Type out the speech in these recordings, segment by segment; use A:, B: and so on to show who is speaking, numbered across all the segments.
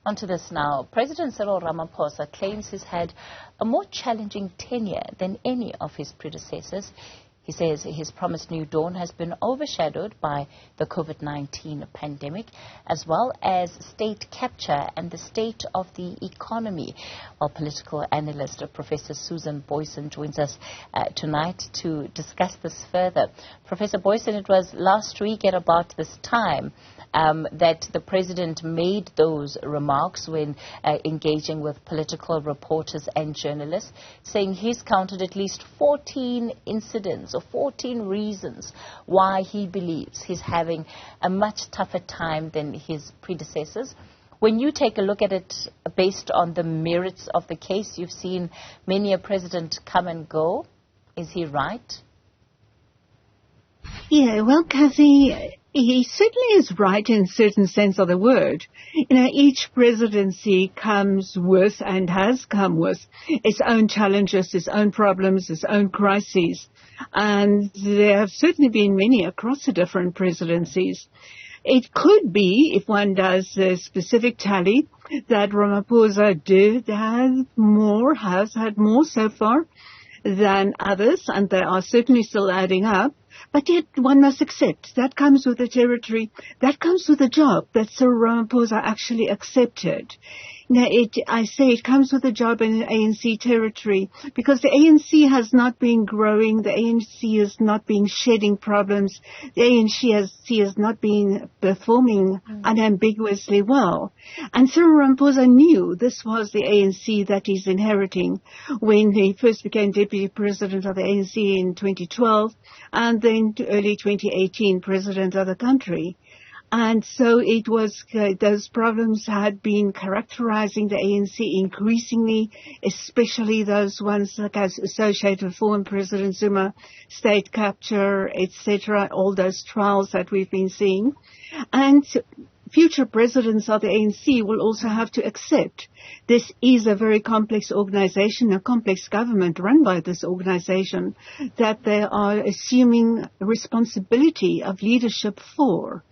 A: Onto this now. President Cyril Ramaphosa claims he's had a more challenging tenure than any of his predecessors. He says his promised new dawn has been overshadowed by the COVID-19 pandemic, as well as state capture and the state of the economy. Well, political analyst Professor Susan Booysen joins us tonight to discuss this further. Professor Booysen, it was last week at about this time that the president made those remarks when engaging with political reporters and journalists, saying he's counted at least 14 incidents or 14 reasons why he believes he's having a much tougher time than his predecessors. When you take a look at it based on the merits of the case, you've seen many a president come and go. Is he right?
B: Yeah, well, Kathy, he certainly is right in a certain sense of the word. You know, each presidency comes with and has come with its own challenges, its own problems, its own crises. And there have certainly been many across the different presidencies. It could be, if one does a specific tally, that Ramaphosa has had more so far than others, and they are certainly still adding up. But yet one must accept that comes with the territory, that comes with the job that Cyril Ramaphosa actually accepted. Now, I say it comes with a job in the ANC territory because the ANC has not been growing, the ANC has not been shedding problems, the ANC has not been performing unambiguously well. And Cyril Ramaphosa knew this was the ANC that he's inheriting when he first became deputy president of the ANC in 2012 and then early 2018 president of the country. And so it was, those problems had been characterizing the ANC increasingly, especially those ones like associated with former President Zuma, state capture, etc., all those trials that we've been seeing. And future presidents of the ANC will also have to accept this is a very complex organization, a complex government run by this organization that they are assuming responsibility of leadership for.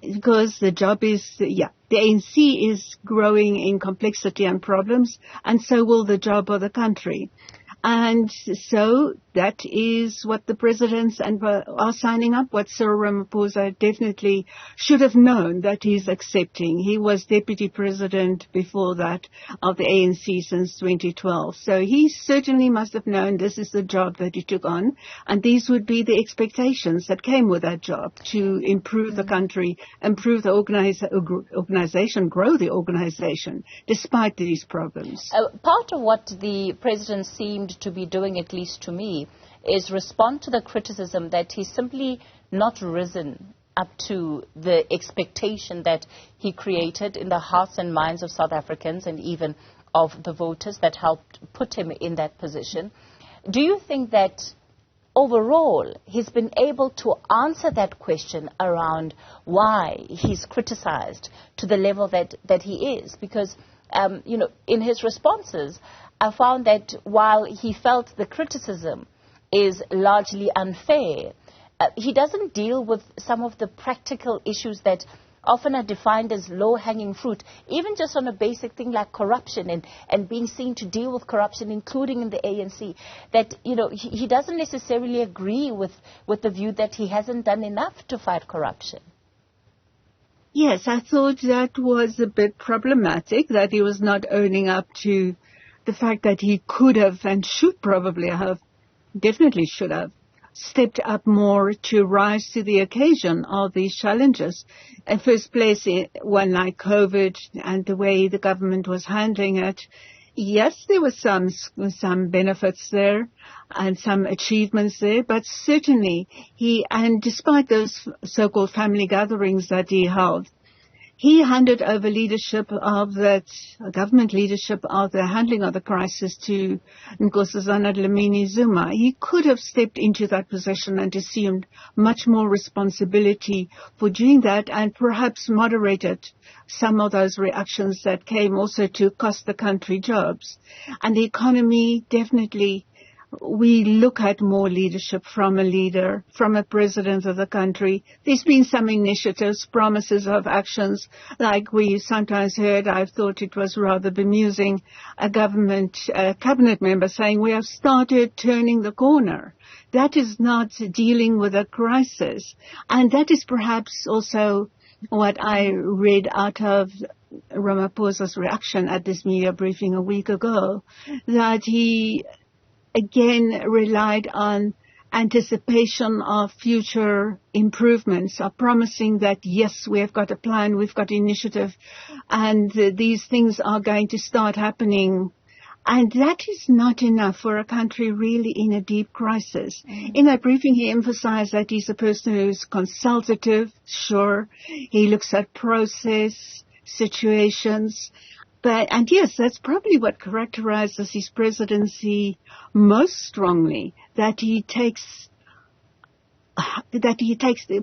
B: Because the job is, the ANC is growing in complexity and problems, and so will the job of the country. And so that is what the presidents are signing up, what Cyril Ramaphosa definitely should have known that he's accepting. He was deputy president before that of the ANC since 2012. So he certainly must have known this is the job that he took on, and these would be the expectations that came with that job to improve the country, improve the organization, grow the organization, despite these problems.
A: Part of what the president seemed to be doing, at least to me, is respond to the criticism that he's simply not risen up to the expectation that he created in the hearts and minds of South Africans and even of the voters that helped put him in that position. Do you think that overall he's been able to answer that question around why he's criticized to the level that he is? Because, in his responses, I found that while he felt the criticism is largely unfair, he doesn't deal with some of the practical issues that often are defined as low-hanging fruit, even just on a basic thing like corruption and being seen to deal with corruption, including in the ANC, that, he doesn't necessarily agree with the view that he hasn't done enough to fight corruption.
B: Yes, I thought that was a bit problematic, that he was not owning up to the fact that he could have and should probably have, definitely should have, stepped up more to rise to the occasion of these challenges. In first place, one like COVID and the way the government was handling it. Yes, there were some benefits there and some achievements there, but certainly and despite those so-called family gatherings that he held, he handed over leadership of that government leadership of the handling of the crisis to Nkosazana Dlamini Zuma. He could have stepped into that position and assumed much more responsibility for doing that and perhaps moderated some of those reactions that came also to cost the country jobs. And the economy definitely we look at more leadership from a leader, from a president of the country. There's been some initiatives, promises of actions, like we sometimes heard. I thought it was rather bemusing, a cabinet member saying, we have started turning the corner. That is not dealing with a crisis. And that is perhaps also what I read out of Ramaphosa's reaction at this media briefing a week ago, that he again relied on anticipation of future improvements, of promising that, yes, we have got a plan, we've got initiative, and these things are going to start happening. And that is not enough for a country really in a deep crisis. In that briefing, he emphasized that he's a person who's consultative, sure. He looks at process, situations. And yes, that's probably what characterizes his presidency most strongly, that he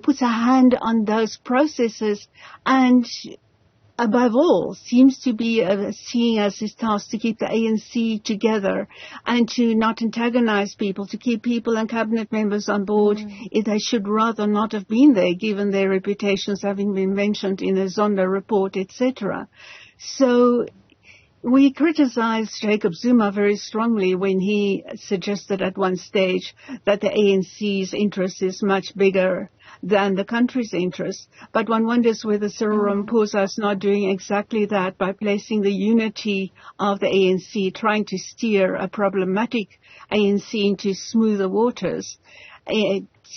B: puts a hand on those processes and, above all, seems to be seeing as his task to keep the ANC together and to not antagonize people, to keep people and cabinet members on board if they should rather not have been there, given their reputations having been mentioned in the Zondo report, etc. So we criticized Jacob Zuma very strongly when he suggested at one stage that the ANC's interest is much bigger than the country's interest. But one wonders whether Cyril Ramaphosa is not doing exactly that by placing the unity of the ANC, trying to steer a problematic ANC into smoother waters,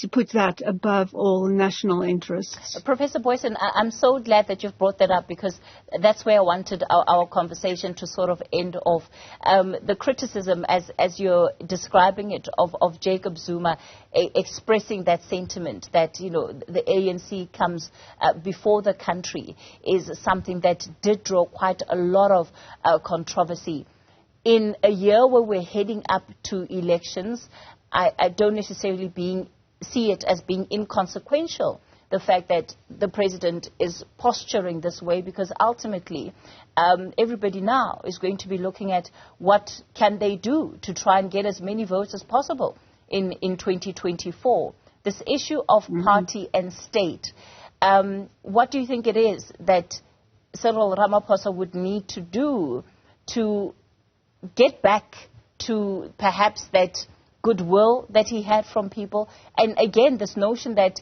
B: to put that above all national interests.
A: Professor Booysen, I'm so glad that you've brought that up, because that's where I wanted our conversation to sort of end off. The criticism, as you're describing it, of Jacob Zuma expressing that sentiment that, you know, the ANC comes before the country, is something that did draw quite a lot of controversy. In a year where we're heading up to elections, I don't necessarily see it as being inconsequential, the fact that the president is posturing this way, because ultimately everybody now is going to be looking at what can they do to try and get as many votes as possible in 2024. This issue of party and state, what do you think it is that Cyril Ramaphosa would need to do to get back to perhaps that goodwill that he had from people? And again, this notion that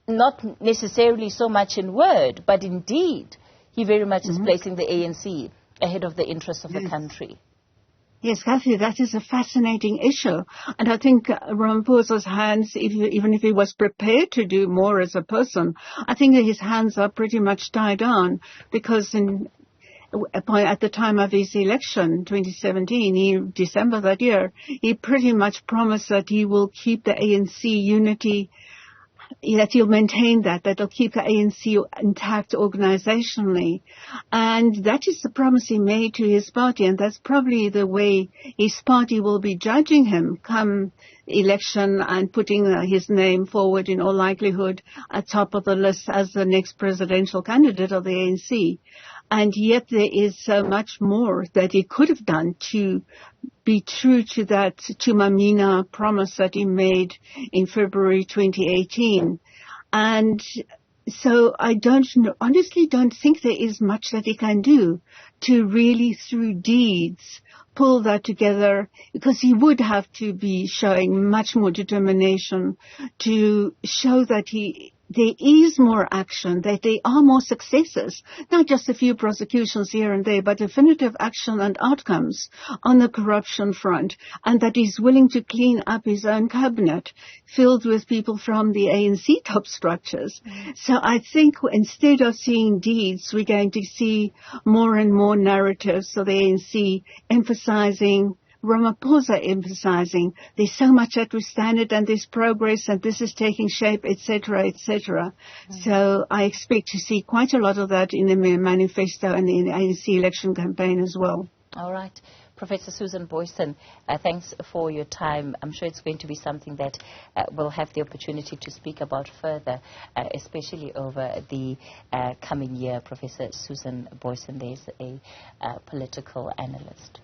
A: not necessarily so much in word, but in deed, he very much is placing the ANC ahead of the interests of the country.
B: Yes, Kathy, that is a fascinating issue. And I think Ramaphosa's hands, even if he was prepared to do more as a person, I think that his hands are pretty much tied on, because at the time of his election, 2017, December that year, he pretty much promised that he will keep the ANC unity, that he'll maintain that he'll keep the ANC intact organizationally. And that is the promise he made to his party, and that's probably the way his party will be judging him come election, and putting his name forward in all likelihood at top of the list as the next presidential candidate of the ANC. And yet there is so much more that he could have done to be true to that Tumamina promise that he made in February 2018. And so I honestly don't think there is much that he can do to really, through deeds, pull that together, because he would have to be showing much more determination to show that there is more action, that there are more successes, not just a few prosecutions here and there, but definitive action and outcomes on the corruption front, and that he's willing to clean up his own cabinet, filled with people from the ANC top structures. So I think instead of seeing deeds, we're going to see more and more narratives of the ANC emphasizing, Ramaphosa emphasizing, there's so much that we stand it, and there's progress, and this is taking shape, etc., etc. So I expect to see quite a lot of that in the manifesto and in the ANC election campaign as well.
A: All right. Professor Susan Booysen, thanks for your time. I'm sure it's going to be something that we'll have the opportunity to speak about further, especially over the coming year. Professor Susan Booysen, there's a political analyst.